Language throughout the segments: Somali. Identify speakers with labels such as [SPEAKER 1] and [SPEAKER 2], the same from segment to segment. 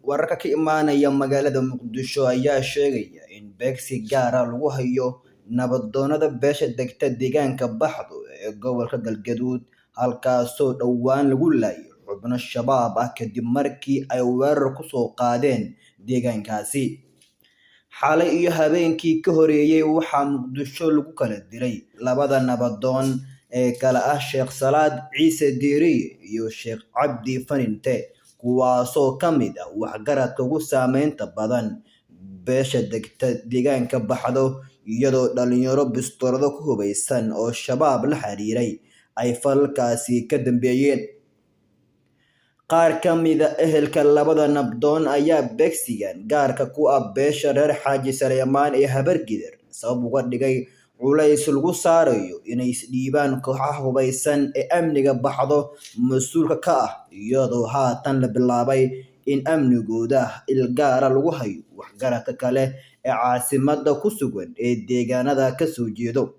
[SPEAKER 1] wararka ka imaanaya magaalada Muqdisho ayaa sheegaya in beegsi gaar ah lagu hayo nabdoonada beesha degta deegaanka Baxdo ee gobolka Galgaduud halkaasoo dhowaan lagu laayay xubno shabaab ah kadib markii ay weerar ku soo qaadeen deegaankaasi. Xalay iyo habeenkii ka horeeyay waxaa Muqdisho lagu kala diray labada nabadoon ee kala ah Sheekh Salaad Ciise Diiri iyo Sheekh Cabdi Faninte kuwaasoo ka mid ah waxgaradka ugu saameynta badan beesha degta deegaanka Baxdo iyadoo dhalinyaro bistoolado ku hubeysan oo shabaab la xiriiray ay falkaasi ka dambeeyeen. Qaar ka mid ah ehelka labada nabdoon ayaa beegsigan gaarka ku ah beesha reer Xaaji Saleymaan ee Habargidir sabab uga dhigay culays lagu saarayo inay isdhiibaan kooxaha hubeysan ee amniga Baxdo mas'uulka ka ah iyadoo haatan la bilaabay in amnigooda il gaar ah lagu hayo waxgaradka kale ee caasimadda ku sugan ee deegaanada ka soo jeedo.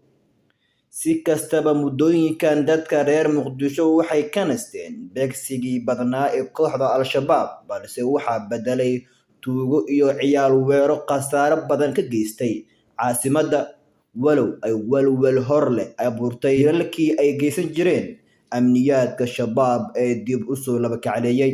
[SPEAKER 1] Si kastaba muddooyinkan dadka reer Muqdisho waxay ka nasteen beegsigii badnaa ee kooxda Al-Shabaab balse waxaa bedelay tuugo iyo ciyaal weero khasaare badan ka geystay caasimadda walow ay walwal hor leh abuurtay halkii ay geysan jireen amniyaadka shabaab ee dib u soo laba kacleeyay.